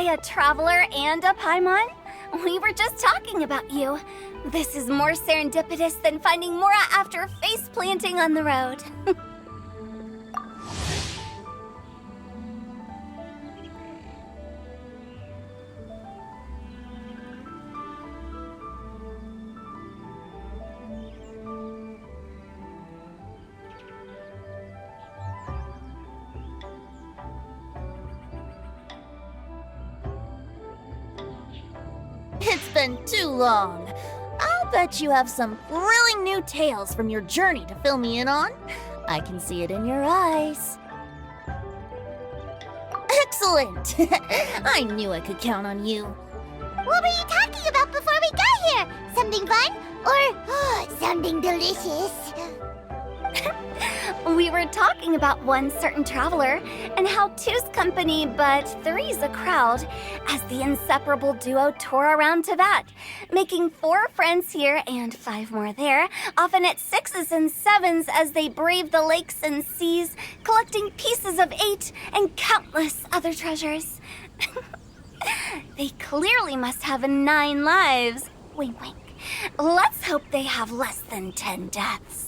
Hi, a traveler and a Paimon. We were just talking about you. This is more serendipitous than finding Mora after face planting on the road. It's been too long. I'll bet you have some thrilling new tales from your journey to fill me in on. I can see it in your eyes. Excellent! I knew I could count on you. What were you talking about before we got here? Something fun? Or something delicious? We were talking about one certain traveler and how two's company but three's a crowd as the inseparable duo tour around Tibet, making 4 friends here and 5 more there, often at 6s and 7s as they brave the lakes and seas, collecting pieces of 8 and countless other treasures. They clearly must have 9 lives. Wink, wink. Let's hope they have less than 10 deaths.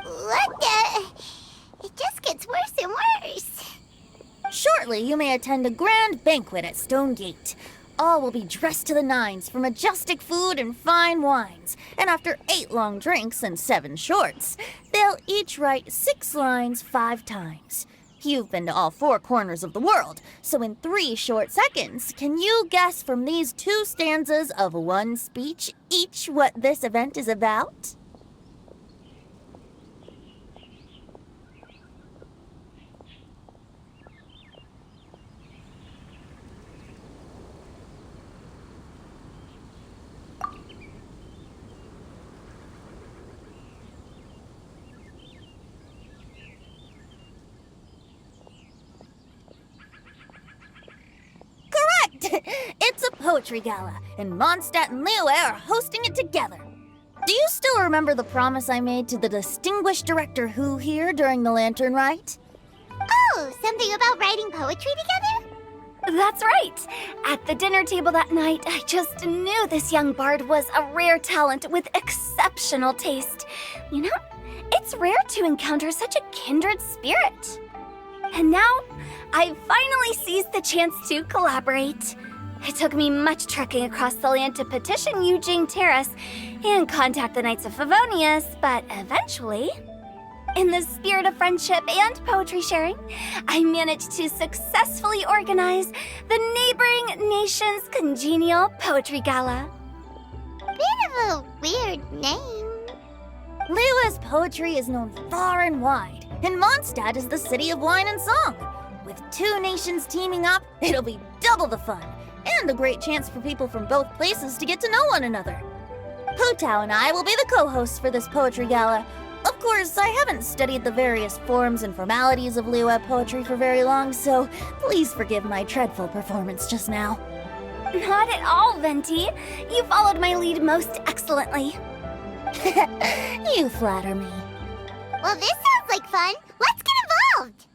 What the? It just gets worse and worse. Shortly, you may attend a grand banquet at Stone Gate. All will be dressed to the nines for majestic food and fine wines. And after 8 long drinks and 7 shorts, they'll each write 6 lines 5 times. You've been to all 4 corners of the world, so in 3 short seconds, can you guess from these 2 stanzas of 1 speech each what this event is about? It's a poetry gala, and Mondstadt and Liyue are hosting it together. Do you still remember the promise I made to the distinguished Director Hu here during the Lantern Rite? Oh, something about writing poetry together? That's right. At the dinner table that night, I just knew this young bard was a rare talent with exceptional taste. You know, it's rare to encounter such a kindred spirit. And now, I've finally seized the chance to collaborate. It took me much trekking across the land to petition Eugene Terrace and contact the Knights of Favonius, but eventually, in the spirit of friendship and poetry sharing, I managed to successfully organize the neighboring nation's congenial poetry gala. Bit of a weird name. Liyue's poetry is known far and wide, and Mondstadt is the city of wine and song. With 2 nations teaming up, it'll be double the fun, and a great chance for people from both places to get to know one another. Hu Tao and I will be the co-hosts for this poetry gala. Of course, I haven't studied the various forms and formalities of Liyue poetry for very long, so please forgive my dreadful performance just now. Not at all, Venti. You followed my lead most excellently. You flatter me. Well, this sounds like fun. Let's get involved.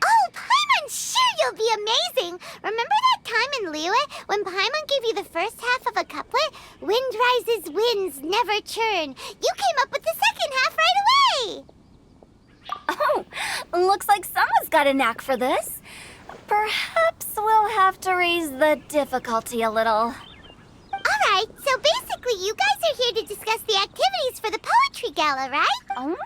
Oh, Paimon, sure you'll be amazing. Remember that time in Liyue when Paimon gave you the first half of a couplet? Wind rises, winds never churn. You came up with the second half right away. Oh, looks like someone's got a knack for this. Perhaps we'll have to raise the difficulty a little. Alright, so basically you guys are here to discuss the activities for the poetry gala, right? Oh,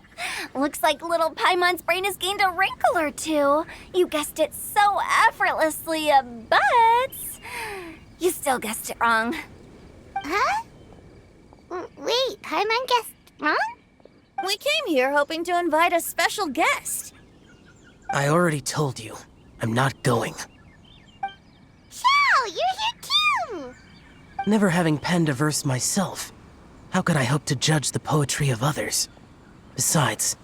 looks like little Paimon's brain has gained a wrinkle or 2. You guessed it so effortlessly, but you still guessed it wrong. Huh? Wait, Paimon guessed wrong? We came here hoping to invite a special guest. I already told you. I'm not going. Xiao, you're here too! Never having penned a verse myself, how could I hope to judge the poetry of others? Besides,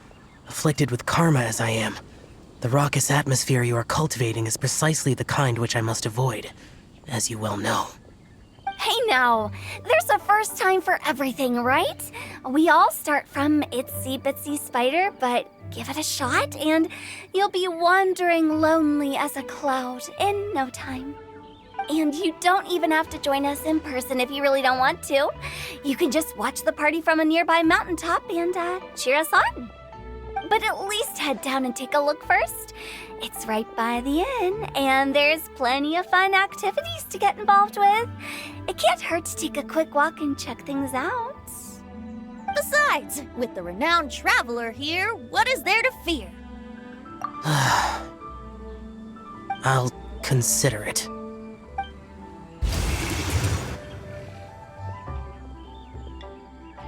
afflicted with karma as I am, the raucous atmosphere you are cultivating is precisely the kind which I must avoid, as you well know. Hey now, there's a first time for everything, right? We all start from itsy bitsy spider, but give it a shot and you'll be wandering lonely as a cloud in no time. And you don't even have to join us in person if you really don't want to. You can just watch the party from a nearby mountaintop and cheer us on. But at least head down and take a look first. It's right by the inn, and there's plenty of fun activities to get involved with. It can't hurt to take a quick walk and check things out. Besides, with the renowned traveler here, what is there to fear? I'll consider it.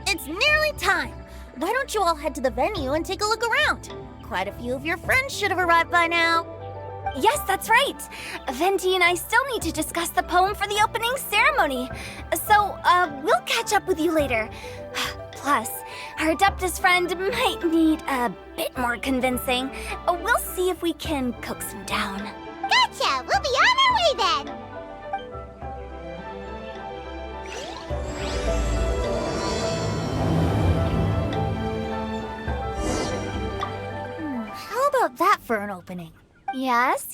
It's nearly time. Why don't you all head to the venue and take a look around? Quite a few of your friends should have arrived by now. Yes, that's right. Venti and I still need to discuss the poem for the opening ceremony. So, we'll catch up with you later. Plus, our Adeptus friend might need a bit more convincing. We'll see if we can coax him down. Gotcha! We'll be on our way then! How about that for an opening? Yes,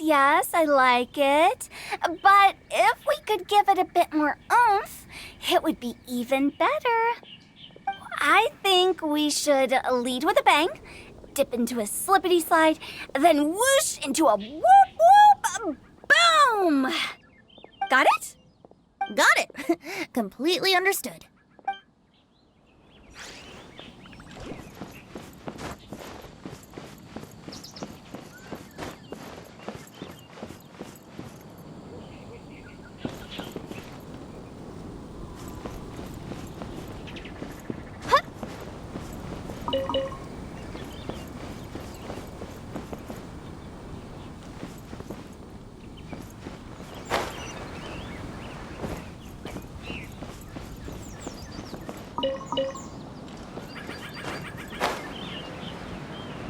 I like it. But if we could give it a bit more oomph, it would be even better. I think we should lead with a bang, dip into a slippity slide, then whoosh into a whoop whoop boom! Got it? Got it. Completely understood.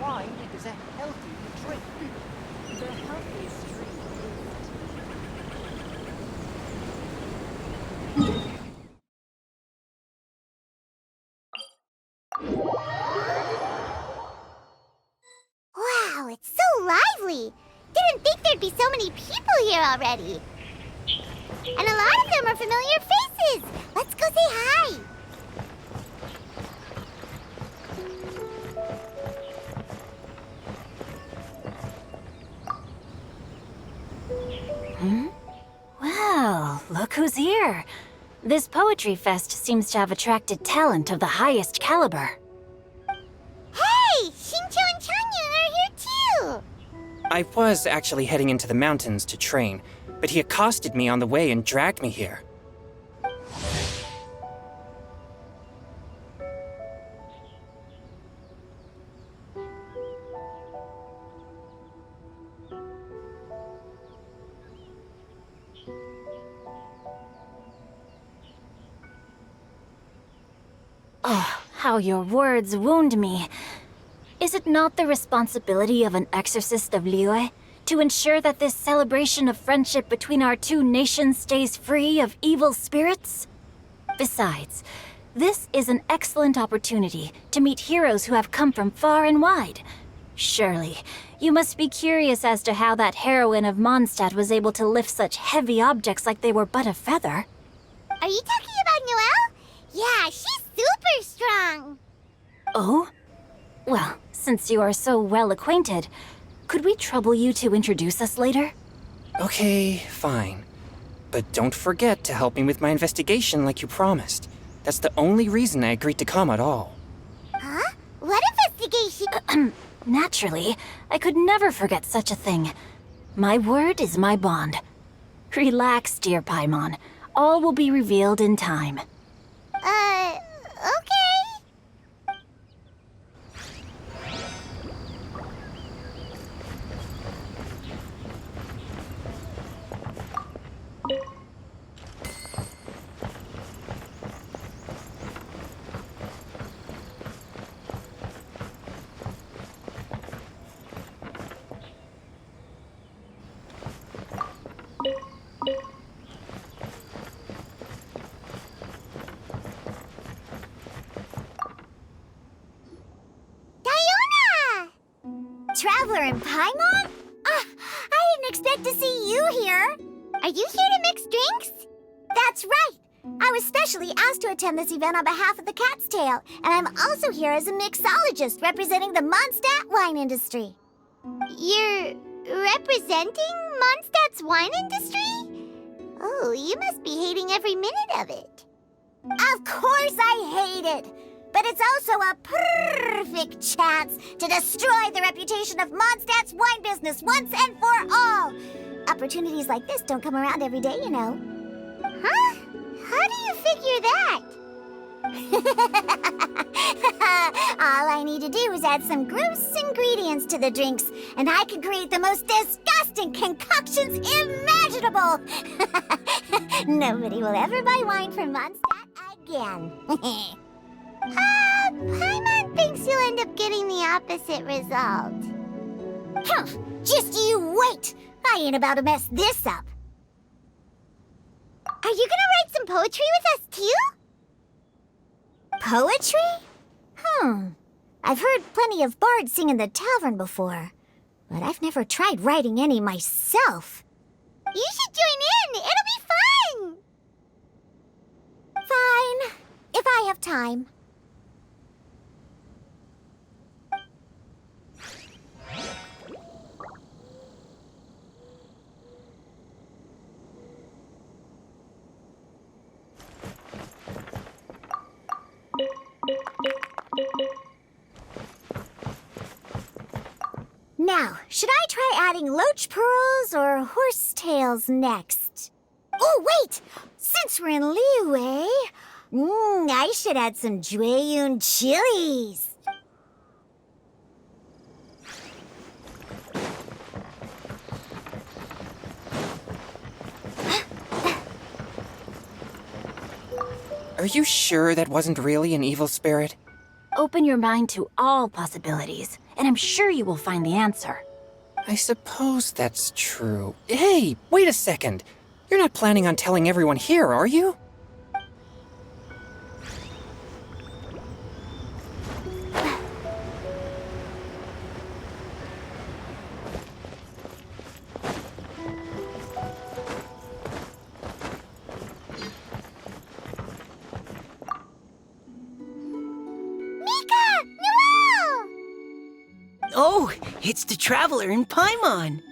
Wine is a healthy drink. The healthiest drink Wow, it's so lively! Didn't think there'd be so many people here already. And a lot of them are familiar faces! Let's go say hi! Well, look who's here. This poetry fest seems to have attracted talent of the highest caliber. Hey! Shincho and Changyun are here too! I was actually heading into the mountains to train, but he accosted me on the way and dragged me here. Oh, how your words wound me. Is it not the responsibility of an exorcist of Liyue to ensure that this celebration of friendship between our two nations stays free of evil spirits? Besides, this is an excellent opportunity to meet heroes who have come from far and wide. Surely, you must be curious as to how that heroine of Mondstadt was able to lift such heavy objects like they were but a feather. Are you talking about Noelle? Yeah, she's super strong! Oh? Well, since you are so well acquainted, could we trouble you to introduce us later? Okay, fine. But don't forget to help me with my investigation like you promised. That's the only reason I agreed to come at all. Huh? What investigation? Naturally, I could never forget such a thing. My word is my bond. Relax, dear Paimon. All will be revealed in time. Okay. traveler in Paimon? I didn't expect to see you here. Are you here to mix drinks? That's right. I was specially asked to attend this event on behalf of the Cat's Tail, and I'm also here as a mixologist representing the Mondstadt wine industry. You're representing Mondstadt's wine industry? Oh, you must be hating every minute of it. Of course I hate it! But it's also a perfect chance to destroy the reputation of Mondstadt's wine business once and for all! Opportunities like this don't come around every day, you know. Huh? How do you figure that? All I need to do is add some gross ingredients to the drinks, and I can create the most disgusting concoctions imaginable! Nobody will ever buy wine from Mondstadt again. Paimon thinks you'll end up getting the opposite result. Huh, just you wait! I ain't about to mess this up. Are you gonna write some poetry with us, too? Poetry? I've heard plenty of bards sing in the tavern before, but I've never tried writing any myself. You should join in! It'll be fun! Fine, if I have time. Now, should I try adding loach pearls or horse tails next? Oh, wait! Since we're in Liyue, I should add some Jueyun chilies. Are you sure that wasn't really an evil spirit? Open your mind to all possibilities, and I'm sure you will find the answer. I suppose that's true. Hey, wait a second. You're not planning on telling everyone here, are you? Oh, it's the traveler in Paimon.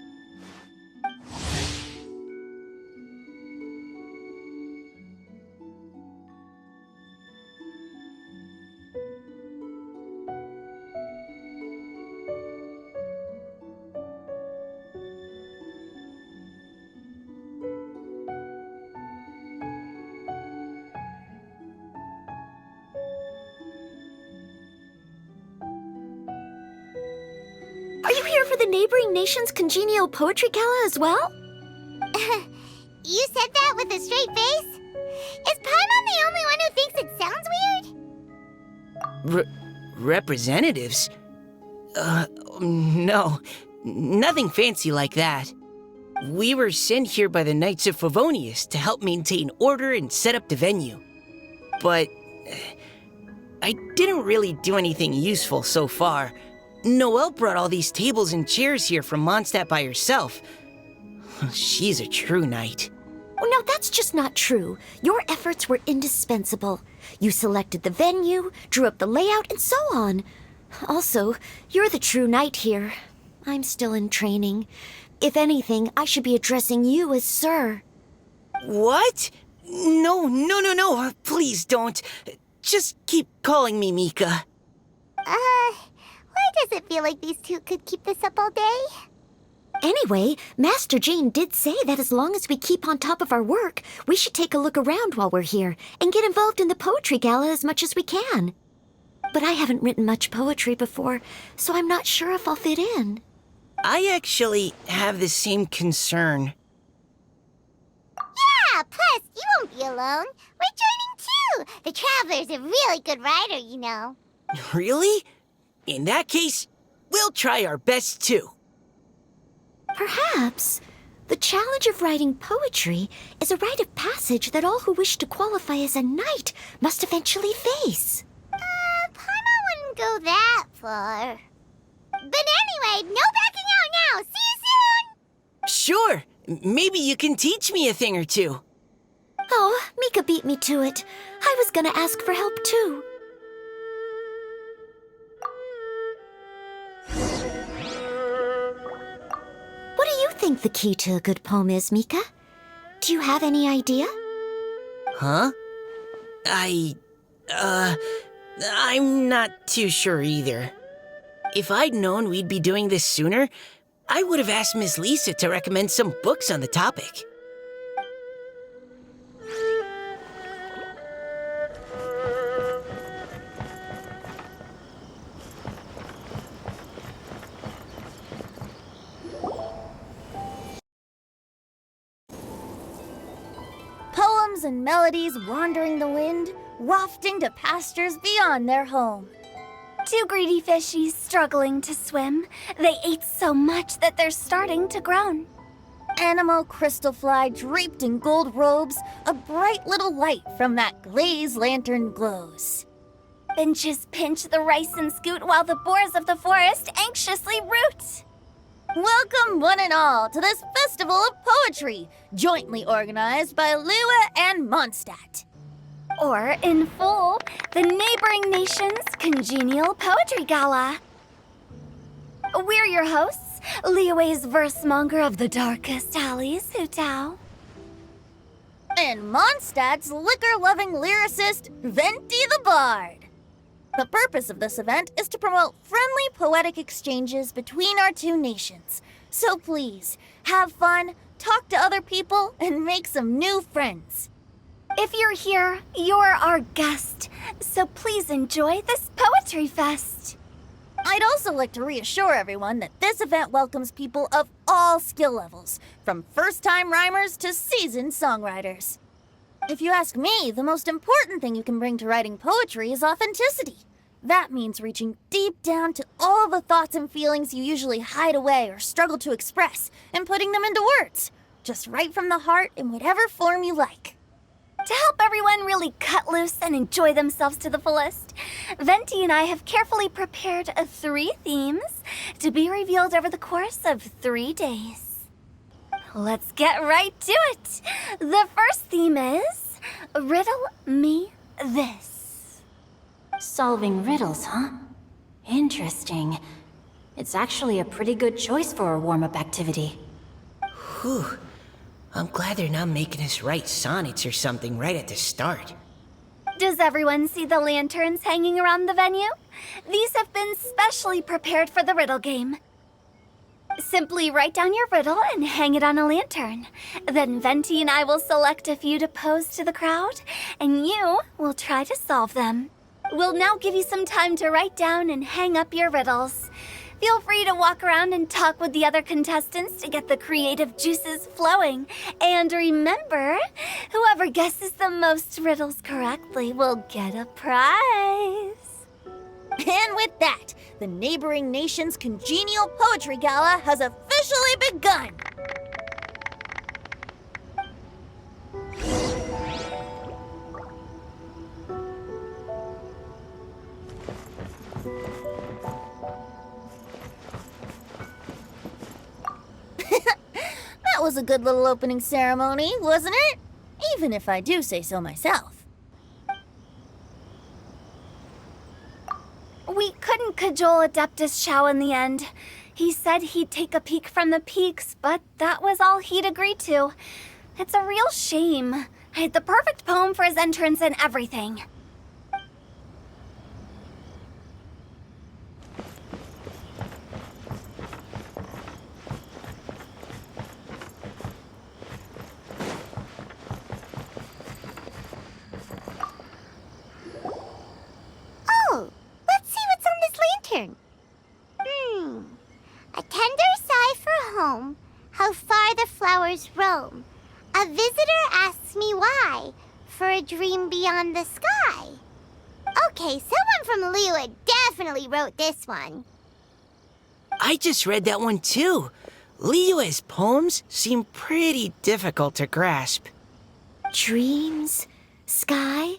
Are you here for the neighboring nation's congenial poetry gala as well? You said that with a straight face? Is Paimon the only one who thinks it sounds weird? Representatives? No. Nothing fancy like that. We were sent here by the Knights of Favonius to help maintain order and set up the venue. But I didn't really do anything useful so far. Noelle brought all these tables and chairs here from Mondstadt by herself. She's a true knight. Oh, no, that's just not true. Your efforts were indispensable. You selected the venue, drew up the layout, and so on. Also, you're the true knight here. I'm still in training. If anything, I should be addressing you as Sir. What? No. Please don't. Just keep calling me Mika. Why does it feel like these two could keep this up all day? Anyway, Master Jane did say that as long as we keep on top of our work, we should take a look around while we're here and get involved in the poetry gala as much as we can. But I haven't written much poetry before, so I'm not sure if I'll fit in. I actually have the same concern. Yeah, plus, you won't be alone. We're joining too. The Traveler's a really good writer, you know. Really? In that case, we'll try our best too. Perhaps the challenge of writing poetry is a rite of passage that all who wish to qualify as a knight must eventually face. Paimon wouldn't go that far. But anyway, no backing now. See you soon! Sure, maybe you can teach me a thing or two. Oh, Mika beat me to it. I was gonna ask for help too. What do you think the key to a good poem is, Mika? Do you have any idea? Huh? I'm not too sure either. If I'd known we'd be doing this sooner, I would have asked Miss Lisa to recommend some books on the topic. Poems and melodies wandering the wind, wafting to pastures beyond their home. Two greedy fishies struggling to swim. They ate so much that they're starting to groan. Animal crystal fly draped in gold robes, a bright little light from that glazed lantern glows. Benches pinch the rice and scoot while the boars of the forest anxiously root. Welcome one and all to this festival of poetry, jointly organized by Liyue and Mondstadt. Or, in full, the neighboring nation's congenial poetry gala. We're your hosts, Liyue's verse-monger of the darkest alleys, Hutao. And Mondstadt's liquor-loving lyricist, Venti the Bard. The purpose of this event is to promote friendly poetic exchanges between our two nations. So please, have fun, talk to other people, and make some new friends. If you're here, you're our guest, so please enjoy this poetry fest. I'd also like to reassure everyone that this event welcomes people of all skill levels, from first-time rhymers to seasoned songwriters. If you ask me, the most important thing you can bring to writing poetry is authenticity. That means reaching deep down to all the thoughts and feelings you usually hide away or struggle to express, and putting them into words. Just right from the heart in whatever form you like. To help everyone really cut loose and enjoy themselves to the fullest, Venti and I have carefully prepared 3 themes to be revealed over the course of 3 days. Let's get right to it. The first theme is Riddle Me This. Solving riddles, huh? Interesting. It's actually a pretty good choice for a warm-up activity. Whew. I'm glad they're not making us write sonnets or something right at the start. Does everyone see the lanterns hanging around the venue? These have been specially prepared for the riddle game. Simply write down your riddle and hang it on a lantern. Then Venti and I will select a few to pose to the crowd, and you will try to solve them. We'll now give you some time to write down and hang up your riddles. Feel free to walk around and talk with the other contestants to get the creative juices flowing. And remember, whoever guesses the most riddles correctly will get a prize. And with that, the neighboring nation's congenial poetry gala has officially begun. That was a good little opening ceremony, wasn't it? Even if I do say so myself. We couldn't cajole Adeptus Shao in the end. He said he'd take a peek from the peaks, but that was all he'd agreed to. It's a real shame. I had the perfect poem for his entrance and everything. Oh, let's see what's on this lantern. A tender sigh for home, how far the flowers roam. A visitor asks me why, for a dream beyond the sky. Okay, someone from Liyue definitely wrote this one. I just read that one too. Liyue's poems seem pretty difficult to grasp. Dreams? Sky?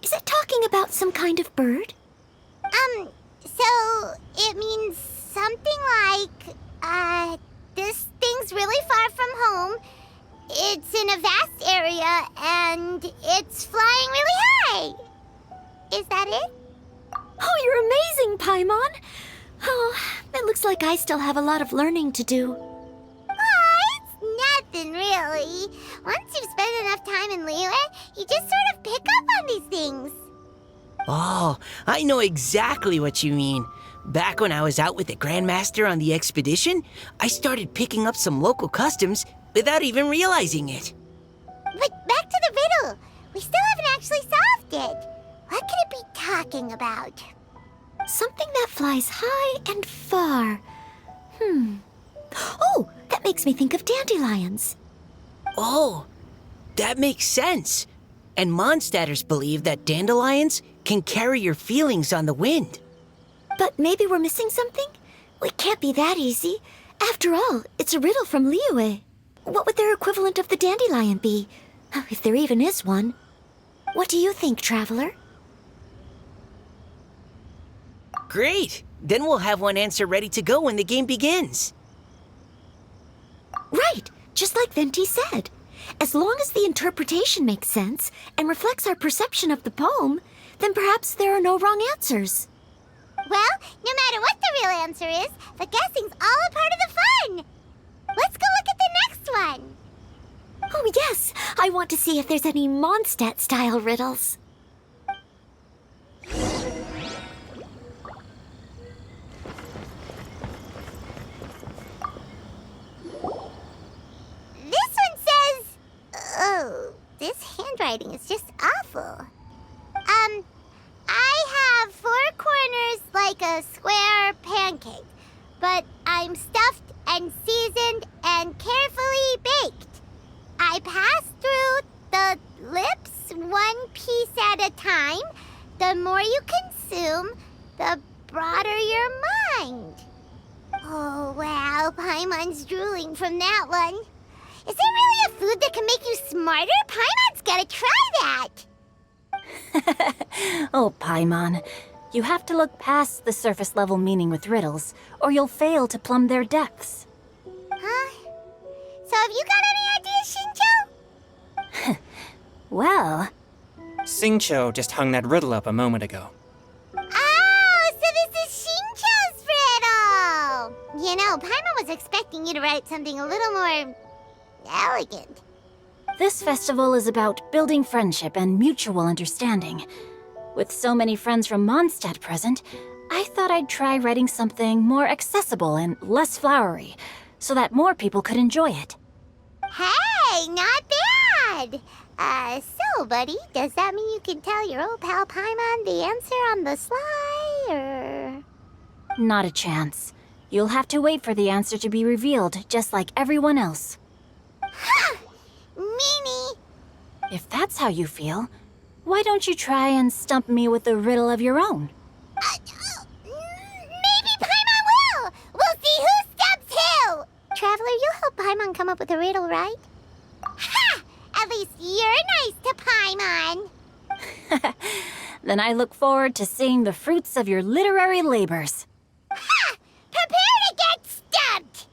Is it talking about some kind of bird? So it means something like This thing's really far from home. It's in a vast area, and it's flying really high. Is that it? Oh, you're amazing, Paimon! Oh, it looks like I still have a lot of learning to do. Oh, it's nothing really. Once you've spent enough time in Liyue, you just sort of pick up on these things. Oh, I know exactly what you mean. Back when I was out with the Grandmaster on the expedition, I started picking up some local customs without even realizing it. But back to the riddle. We still haven't actually solved it. What could it be talking about? Something that flies high and far. Oh, that makes me think of dandelions. Oh, that makes sense. And Mondstadters believe that dandelions can carry your feelings on the wind. But maybe we're missing something? It can't be that easy. After all, it's a riddle from Liyue. What would their equivalent of the dandelion be? If there even is one. What do you think, Traveler? Great! Then we'll have one answer ready to go when the game begins. Right, just like Venti said. As long as the interpretation makes sense and reflects our perception of the poem, then perhaps there are no wrong answers. Well, no matter what the real answer is, the guessing's all a part of the fun. Let's go look at the next one. Oh yes, I want to see if there's any Mondstadt-style riddles. This one says... Oh, this handwriting is just awful. I have 4 corners like a square pancake, but I'm stuffed and seasoned and carefully baked. I pass through the lips 1 piece at a time. The more you consume, the broader your mind. Oh, wow, Paimon's drooling from that one. Is there really a food that can make you smarter? Paimon's gotta try that. Oh, Paimon, you have to look past the surface level meaning with riddles, or you'll fail to plumb their depths. Huh? So have you got any ideas, Shinjo? Well, Xingqiu just hung that riddle up a moment ago. Oh, so this is Shinjo's riddle! You know, Paimon was expecting you to write something a little more... elegant. this festival is about building friendship and mutual understanding. With so many friends from Mondstadt present, I thought I'd try writing something more accessible and less flowery, so that more people could enjoy it. Hey, not bad! So, buddy, does that mean you can tell your old pal Paimon the answer on the sly, or...? Not a chance. You'll have to wait for the answer to be revealed, just like everyone else. Ha! Meanie! If that's how you feel, why don't you try and stump me with a riddle of your own? Maybe Paimon will! We'll see who stumps who! Traveler, you'll help Paimon come up with a riddle, right? Ha! At least you're nice to Paimon! Then I look forward to seeing the fruits of your literary labors. Ha! Prepare to get stumped!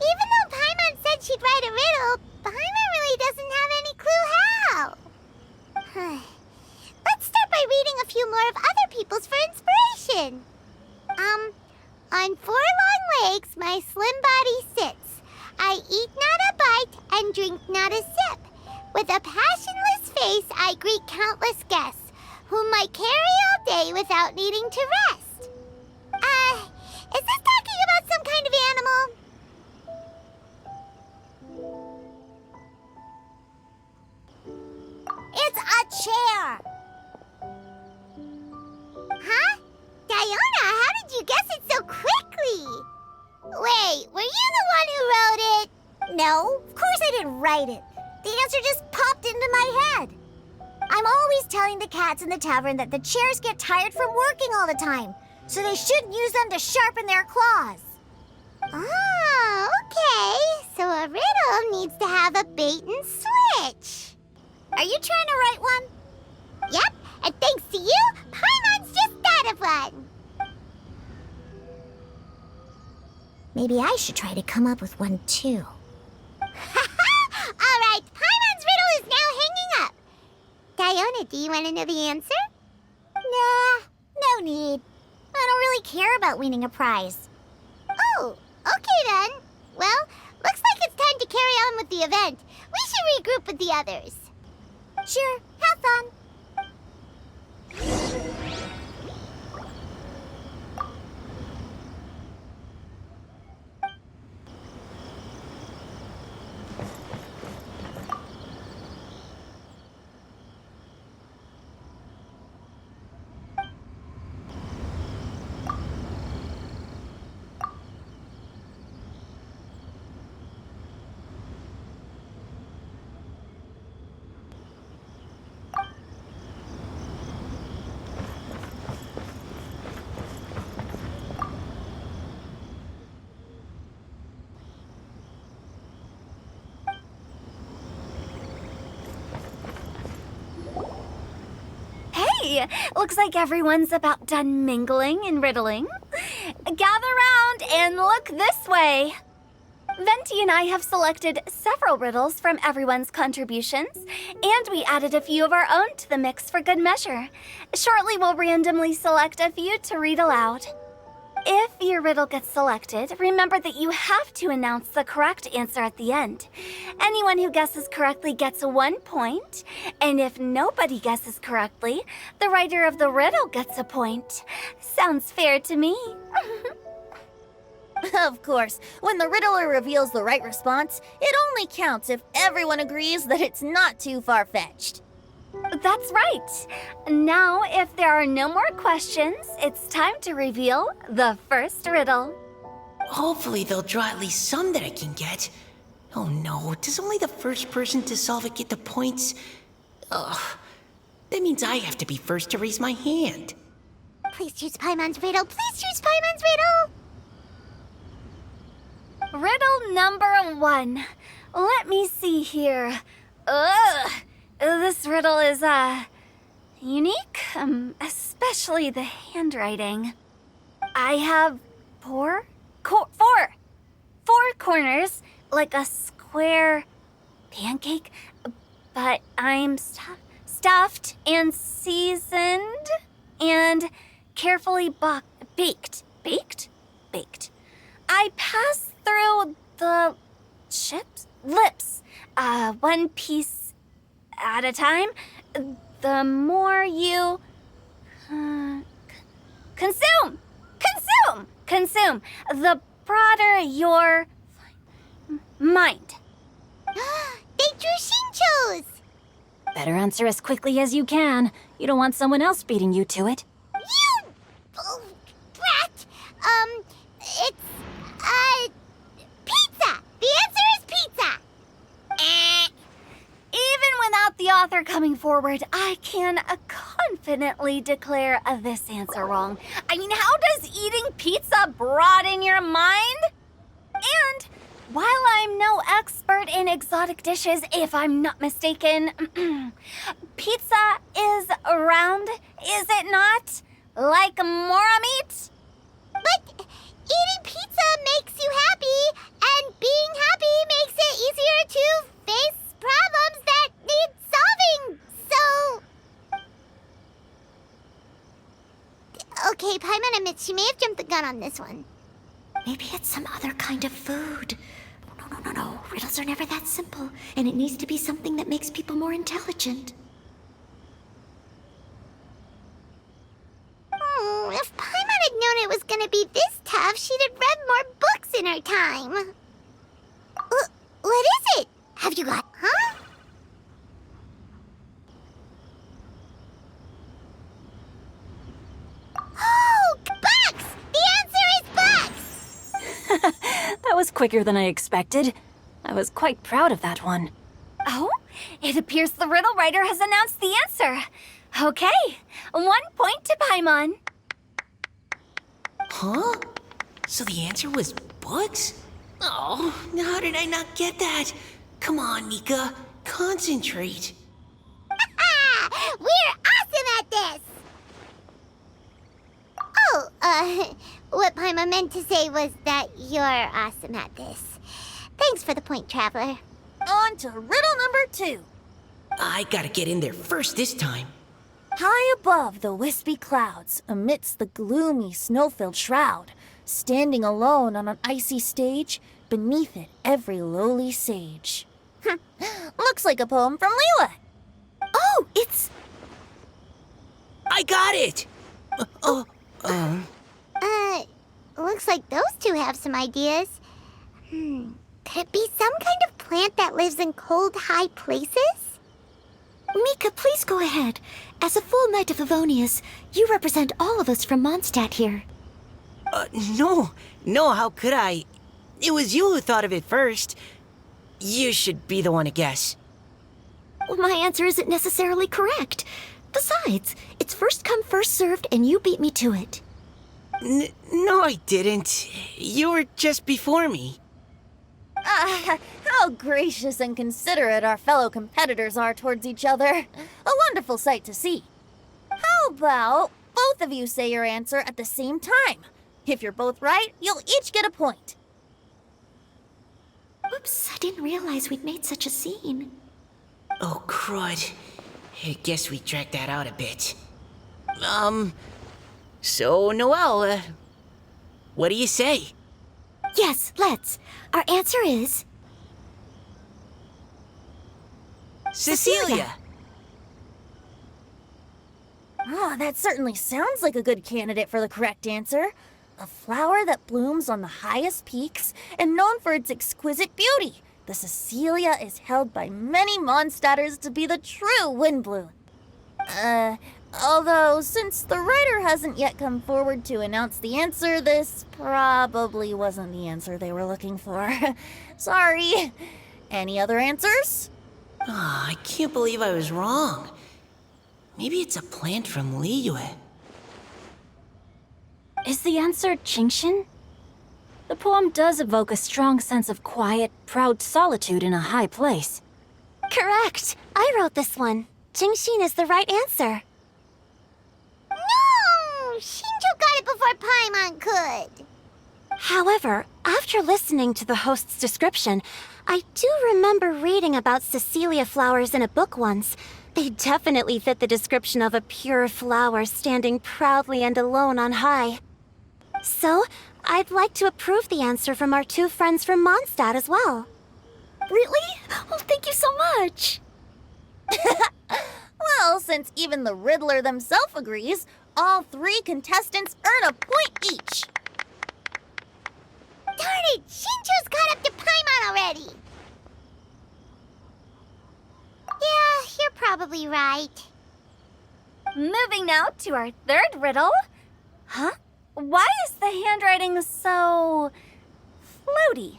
Even though Paimon said she'd write a riddle, Paimon really doesn't have any clue how. Let's start by reading a few more of other people's for inspiration. On 4 long legs my slim body sits. I eat not a bite and drink not a sip. With a passionless face I greet countless guests, whom I carry all day without needing to rest. Is this talking about some kind of animal? It's a chair. Huh? Diona, how did you guess it so quickly? Wait, were you the one who wrote it? No, of course I didn't write it. The answer just popped into my head. I'm always telling the cats in the tavern that the chairs get tired from working all the time, so they shouldn't use them to sharpen their claws. Oh, Okay, so a riddle needs to have a bait and switch. Are you trying to write one? Yep, and thanks to you, Paimon's just thought of one. Maybe I should try to come up with one too. All right, Paimon's riddle is now hanging up. Diona, do you want to know the answer? Nah, no need. I don't really care about winning a prize. Oh, okay then. Well, looks like it's time to carry on with the event. We should regroup with the others. Sure, have fun. Hey, looks like everyone's about done mingling and riddling. Gather round and look this way. Venti and I have selected several riddles from everyone's contributions, and we added a few of our own to the mix for good measure. Shortly, we'll randomly select a few to read aloud. If your riddle gets selected, remember that you have to announce the correct answer at the end. Anyone who guesses correctly gets 1 point, and if nobody guesses correctly, the writer of the riddle gets a point. Sounds fair to me. Of course, when the riddler reveals the right response, it only counts if everyone agrees that it's not too far-fetched. That's right. Now, if there are no more questions, it's time to reveal the first riddle. Hopefully they'll draw at least some that I can get. Oh no, does only the first person to solve it get the points? Ugh, that means I have to be first to raise my hand. Please choose Paimon's riddle. Please choose Paimon's riddle. Riddle number 1. Let me see here. Ugh. This riddle is, unique, especially the handwriting. I have four corners, like a square pancake, but I'm stuffed and seasoned and carefully baked. I pass through the lips, one piece at a time. The more you consume, the broader your mind. They drew Shinchos! Better answer as quickly as you can. You don't want someone else beating you to it. You brat! It's, pizza! The answer is pizza! Even without the author coming forward, I can confidently declare this answer wrong. I mean, how does eating pizza broaden your mind? And while I'm no expert in exotic dishes, if I'm not mistaken, pizza is round, is it not? Like mora meat? But eating pizza makes you happy, and being happy makes it easier to face problems that need solving, so... Okay, Paimon admits she may have jumped the gun on this one. Maybe it's some other kind of food. No. Riddles are never that simple, and it needs to be something that makes people more intelligent. If Paimon had known it was gonna be this tough, she'd have read more books in her time. What is it? Have you got... Huh? Oh, bucks! The answer is bucks! That was quicker than I expected. I was quite proud of that one. Oh, it appears the riddle writer has announced the answer. Okay, 1 point to Paimon. Huh? So the answer was books? Oh, how did I not get that? Come on, Mika. Concentrate. We're awesome at this! Oh, what Paima meant to say was that you're awesome at this. Thanks for the point, Traveler. On to riddle number 2. I gotta get in there first this time. High above the wispy clouds, amidst the gloomy snow-filled shroud, standing alone on an icy stage, beneath it every lowly sage. Looks like a poem from Liyue. Oh, it's... I got it! Looks like those two have some ideas. Could it be some kind of plant that lives in cold, high places? Mika, please go ahead. As a full Knight of Favonius, you represent all of us from Mondstadt here. No, how could I? It was you who thought of it first. You should be the one to guess. Well, my answer isn't necessarily correct. Besides, it's first come, first served, and you beat me to it. No, I didn't. You were just before me. How gracious and considerate our fellow competitors are towards each other. A wonderful sight to see. How about both of you say your answer at the same time? If you're both right, you'll each get a point. Oops, I didn't realize we'd made such a scene. Oh, crud. I guess we dragged that out a bit. So, Noelle, what do you say? Yes, let's. Our answer is... Cecilia! Oh, that certainly sounds like a good candidate for the correct answer. A flower that blooms on the highest peaks and known for its exquisite beauty. The Cecilia is held by many Mondstadters to be the true Windblue. Although, since the writer hasn't yet come forward to announce the answer, this probably wasn't the answer they were looking for. Sorry. Any other answers? Ah, I can't believe I was wrong. Maybe it's a plant from Liyue. Is the answer Genshin? The poem does evoke a strong sense of quiet, proud solitude in a high place. Correct. I wrote this one. Genshin is the right answer. No! Shinjo got it before Paimon could. However, after listening to the host's description, I do remember reading about Cecilia flowers in a book once. They definitely fit the description of a pure flower standing proudly and alone on high. So, I'd like to approve the answer from our two friends from Mondstadt as well. Really? Oh, thank you so much! Well, since even the Riddler themselves agrees, all 3 contestants earn a point each. Darn it! Shinjo's caught up to Paimon already! Yeah, you're probably right. Moving now to our third riddle. Huh? Why is the handwriting so... floaty?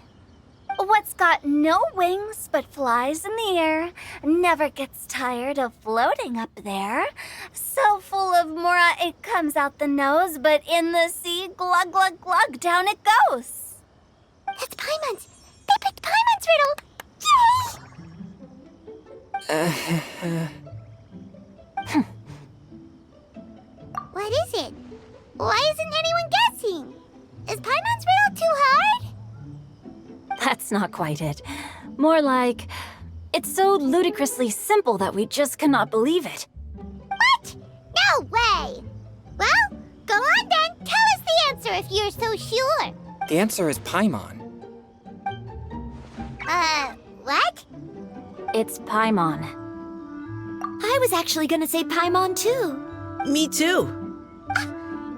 What's got no wings but flies in the air, never gets tired of floating up there. So full of mora it comes out the nose, but in the sea, glug glug glug, down it goes. That's Paimon's! They picked Paimon's riddle! Yay! What is it? Why isn't anyone guessing? Is Paimon's riddle too hard? That's not quite it. More like, it's so ludicrously simple that we just cannot believe it. What? No way! Well, go on then. Tell us the answer if you're so sure. The answer is Paimon. What? It's Paimon. I was actually gonna say Paimon too. Me too.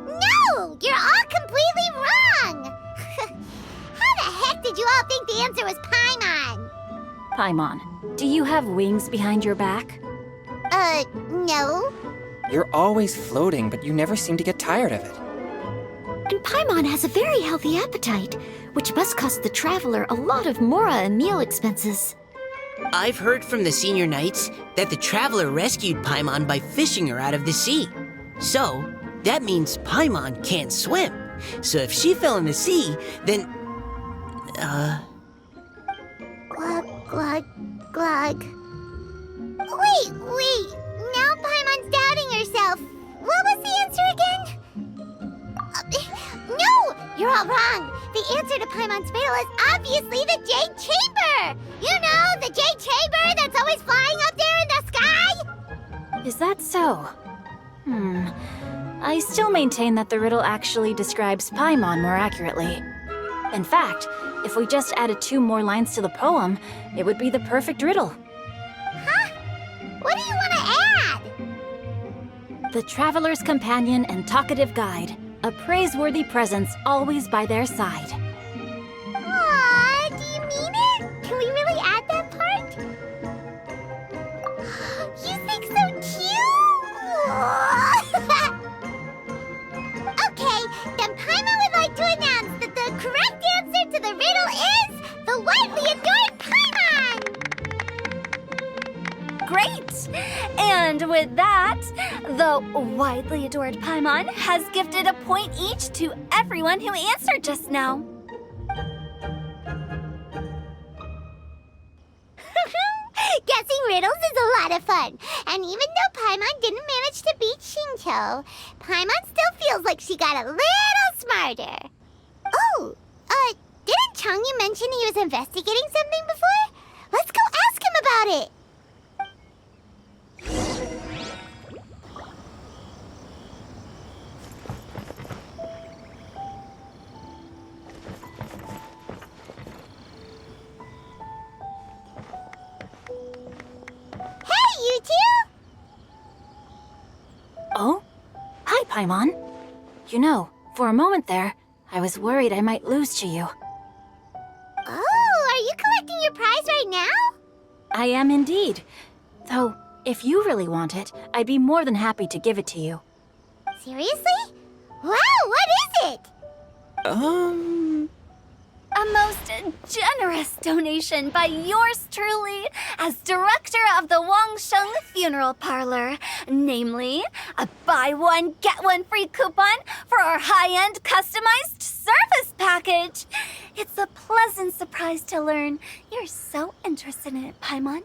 No! You're all completely wrong! How the heck did you all think the answer was Paimon? Paimon, do you have wings behind your back? No. You're always floating, but you never seem to get tired of it. And Paimon has a very healthy appetite, which must cost the traveler a lot of mora and meal expenses. I've heard from the senior knights that the traveler rescued Paimon by fishing her out of the sea. So, that means Paimon can't swim. So if she fell in the sea, then... Glug, glug, glug. Wait. Now Paimon's doubting herself. What was the answer again? No! You're all wrong. The answer to Paimon's riddle is obviously the Jade Chamber! You know, the Jade Chamber that's always flying up there in the sky? Is that so? I still maintain that the riddle actually describes Paimon more accurately. In fact, if we just added 2 more lines to the poem, it would be the perfect riddle. What do you want to add? The traveler's companion and talkative guide, a praiseworthy presence always by their side. Aw, do you mean it? Can we really add that part? You think so cute? Okay, then Paimon would like to announce that the correct answer to the riddle is the widely adored Paimon! Great! And with that, the widely adored Paimon has gifted a point each to everyone who answered just now. Guessing riddles is a lot of fun. And even though Paimon didn't manage to beat Shinto, Paimon still feels like she got a little smarter. Oh, didn't Changyu mention he was investigating something before? Let's go ask him about it. Hey, you two! Oh? Hi, Paimon. You know, for a moment there, I was worried I might lose to you. Oh, are you collecting your prize right now? I am indeed. Though, if you really want it, I'd be more than happy to give it to you. Seriously? Wow, what is it? A most generous donation by yours truly as director of the Wangsheng Funeral Parlor. Namely, a buy one, get one free coupon for our high-end customized service package. It's a pleasant surprise to learn you're so interested in it, Paimon.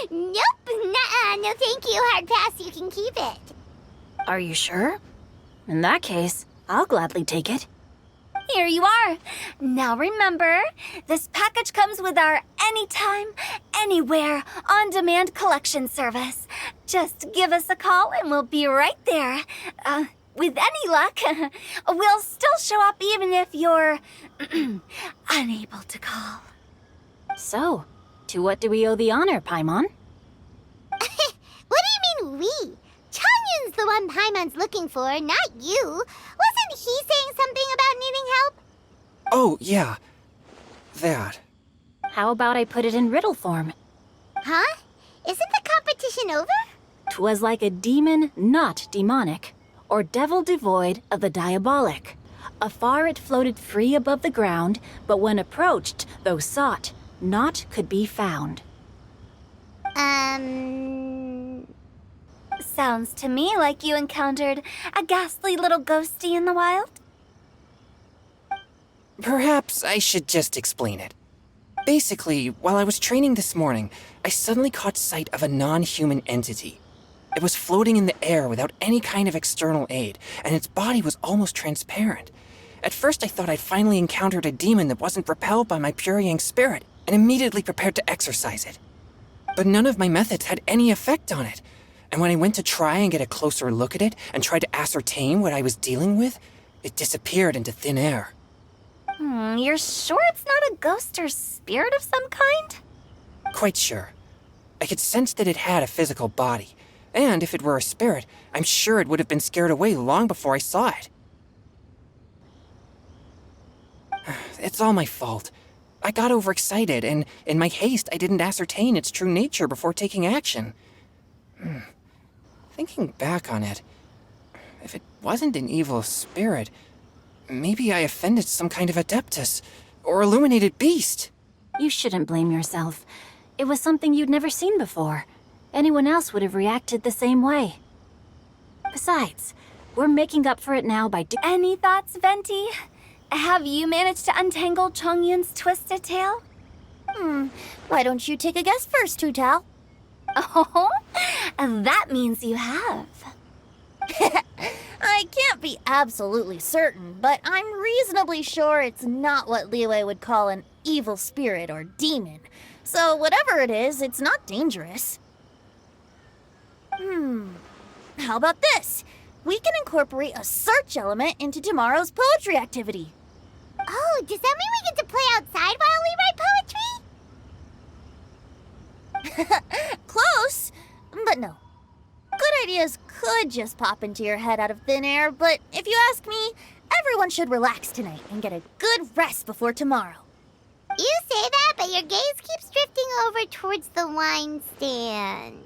Nope, nuh-uh, no thank you, hard pass, you can keep it. Are you sure? In that case, I'll gladly take it. Here you are. Now remember, this package comes with our anytime, anywhere, on-demand collection service. Just give us a call and we'll be right there. With any luck, we'll still show up even if you're unable to call. So, to what do we owe the honor, Paimon? What do you mean we? Changyun's the one Paimon's looking for, not you. Wasn't he saying something about needing help? Oh, yeah. That. How about I put it in riddle form? Huh? Isn't the competition over? 'Twas like a demon not demonic, or devil devoid of the diabolic. Afar it floated free above the ground, but when approached, though sought, naught could be found. Sounds to me like you encountered a ghastly little ghostie in the wild. Perhaps I should just explain it. Basically, while I was training this morning, I suddenly caught sight of a non-human entity. It was floating in the air without any kind of external aid, and its body was almost transparent. At first I thought I'd finally encountered a demon that wasn't repelled by my pure yang spirit, and immediately prepared to exorcise it. But none of my methods had any effect on it, and when I went to try and get a closer look at it and tried to ascertain what I was dealing with, it disappeared into thin air. You're sure it's not a ghost or spirit of some kind? Quite sure. I could sense that it had a physical body, and if it were a spirit, I'm sure it would have been scared away long before I saw it. It's all my fault. I got overexcited, and in my haste, I didn't ascertain its true nature before taking action. Thinking back on it, if it wasn't an evil spirit, maybe I offended some kind of adeptus or illuminated beast. You shouldn't blame yourself. It was something you'd never seen before. Anyone else would have reacted the same way. Besides, we're making up for it now by Any thoughts, Venti? have you managed to untangle Chongyun's twisted tail? Why don't you take a guess first, Tutao? Oh, that means you have. I can't be absolutely certain, but I'm reasonably sure it's not what Liyue would call an evil spirit or demon. So whatever it is, it's not dangerous. How about this? We can incorporate a search element into tomorrow's poetry activity. Oh, does that mean we get to play outside while we write poetry? Close, but no. Good ideas could just pop into your head out of thin air, but if you ask me, everyone should relax tonight and get a good rest before tomorrow. You say that, but your gaze keeps drifting over towards the wine stand.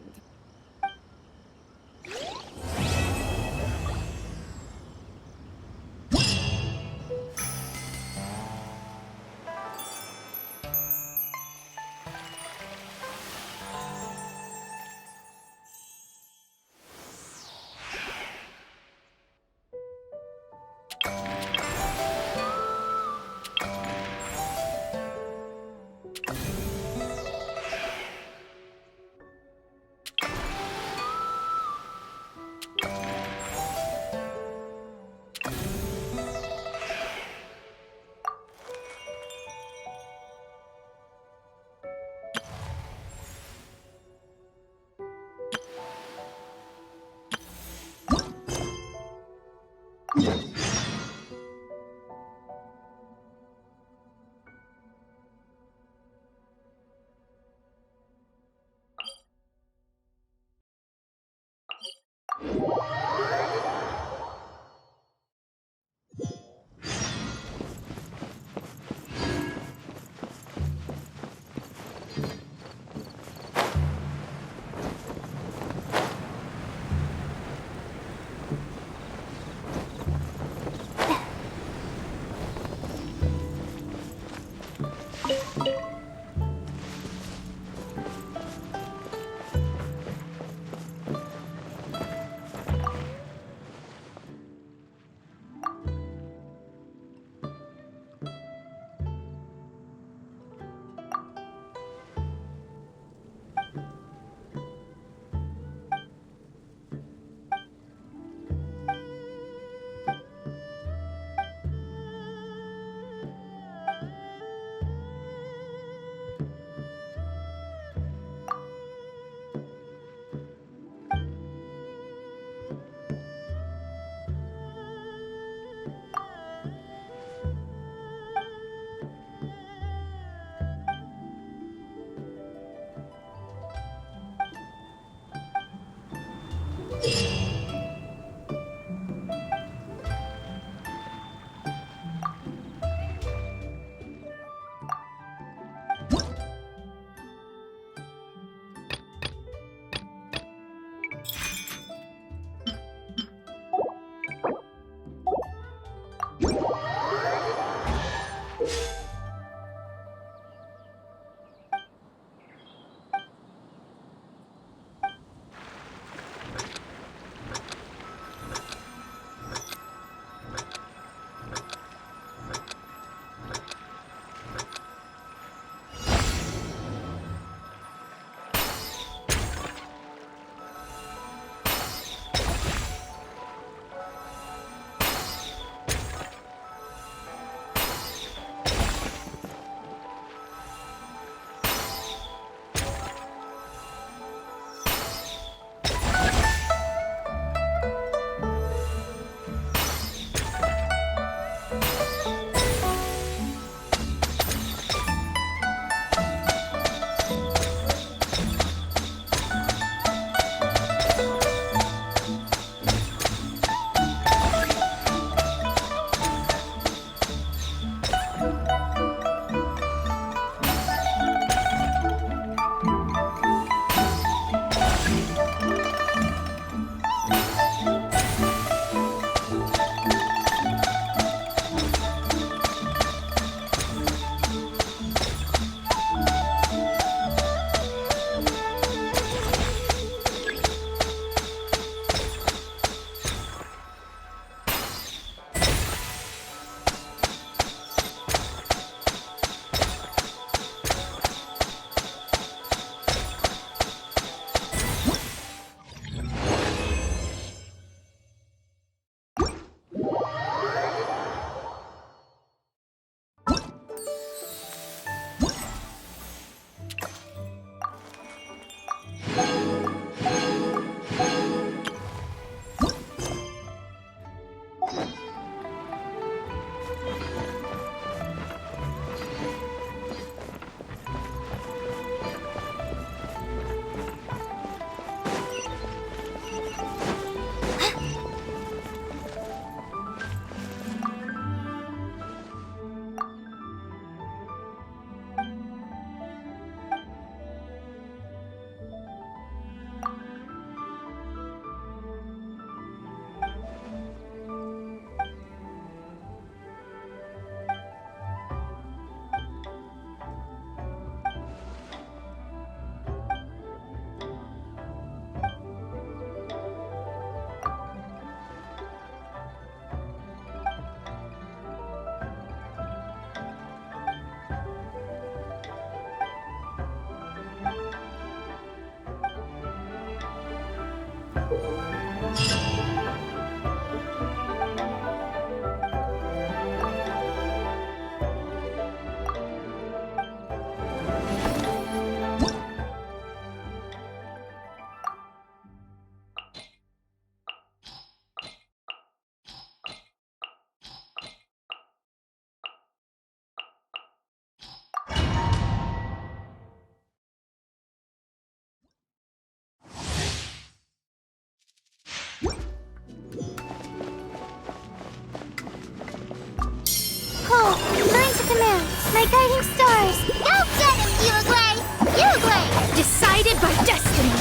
guiding stars! Go get him, Uruguay! Uruguay! Decided by destiny.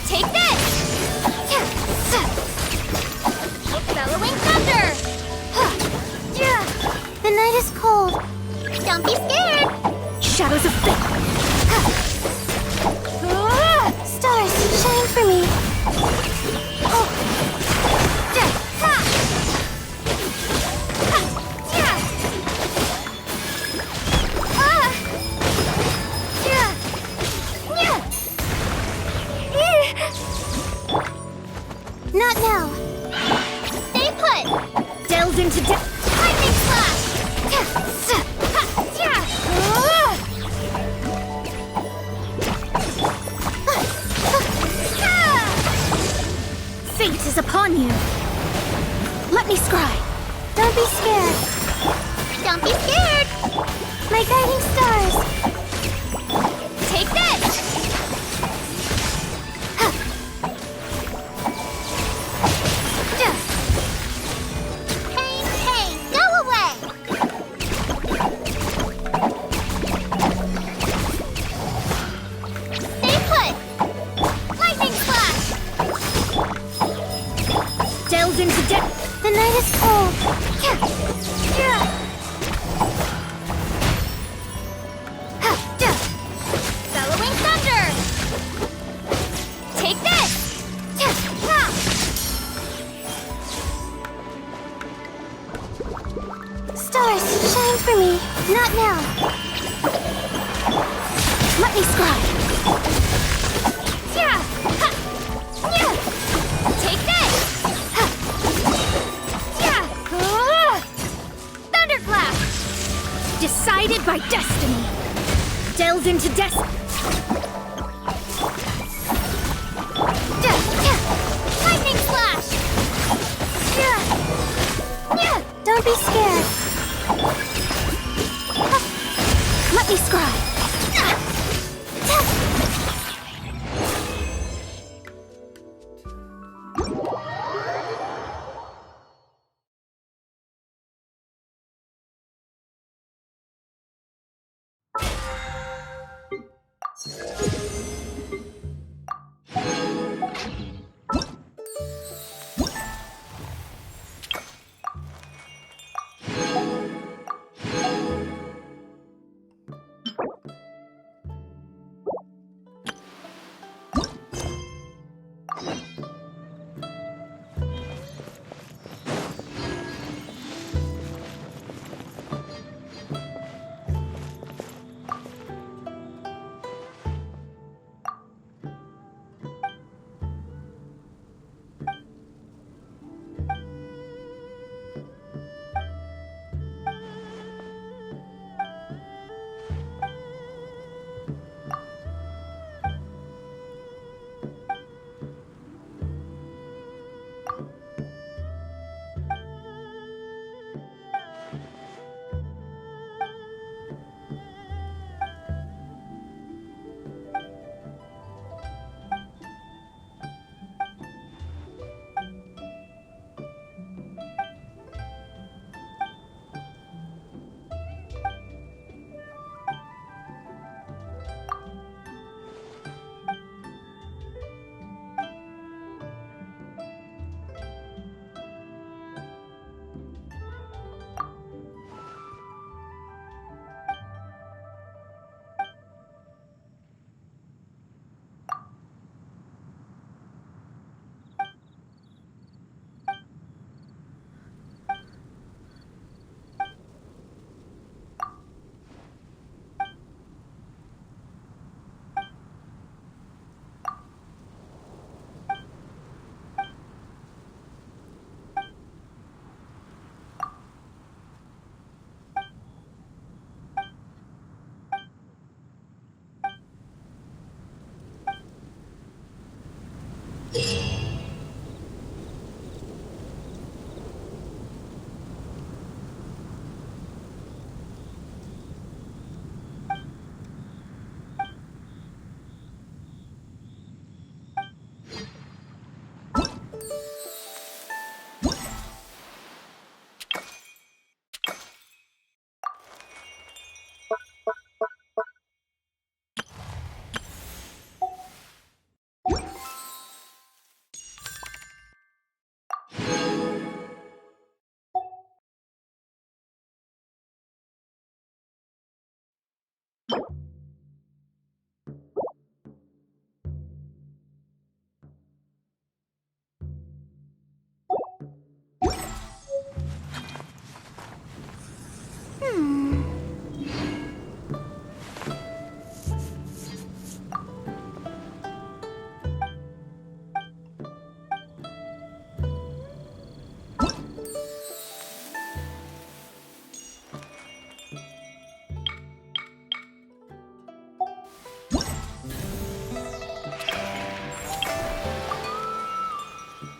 Take this! Bellowing thunder! The night is cold. Don't be scared! Shadows of fate. Stars, shine for me. Not now. Stay put. Delve into depth. Lightning slash. Fate is upon you. Let me scry. Don't be scared. Don't be scared. My guiding stars. Take this! Pain, pain, go away. Stay put. Lightning slash. Delve into depth. The night is cold. Bellowing thunder. Take this! Stars, shine for me. Not now. Let me scry. Take this! Thunderclap! Decided by destiny. Delve into destiny. Lightning slash. Don't be scared. Let me scry.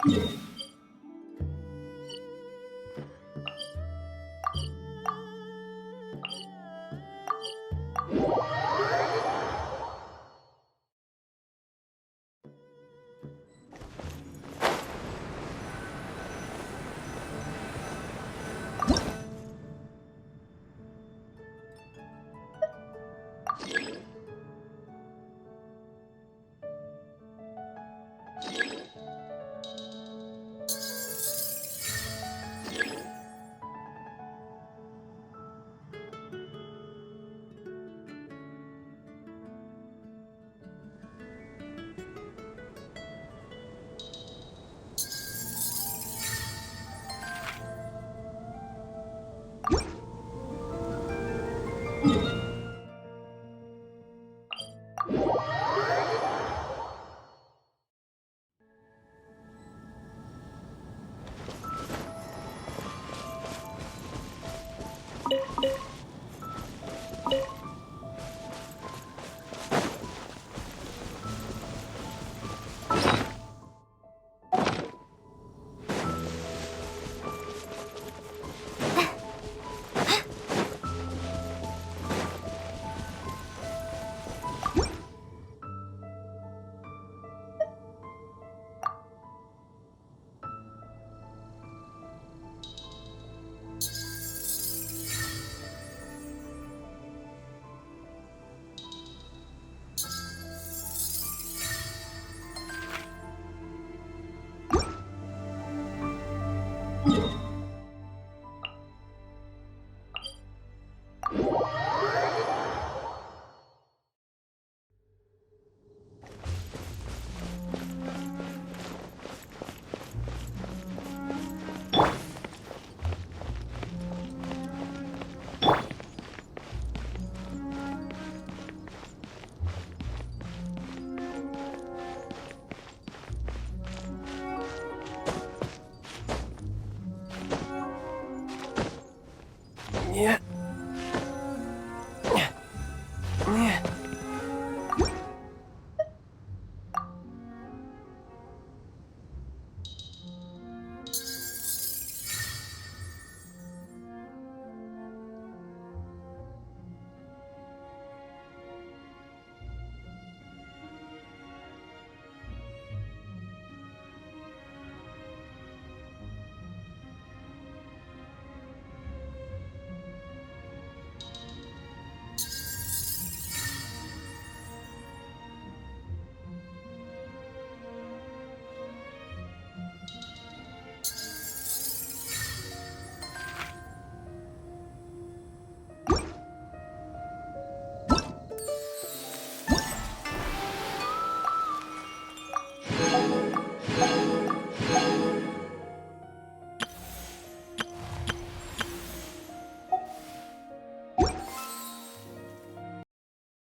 Yeah.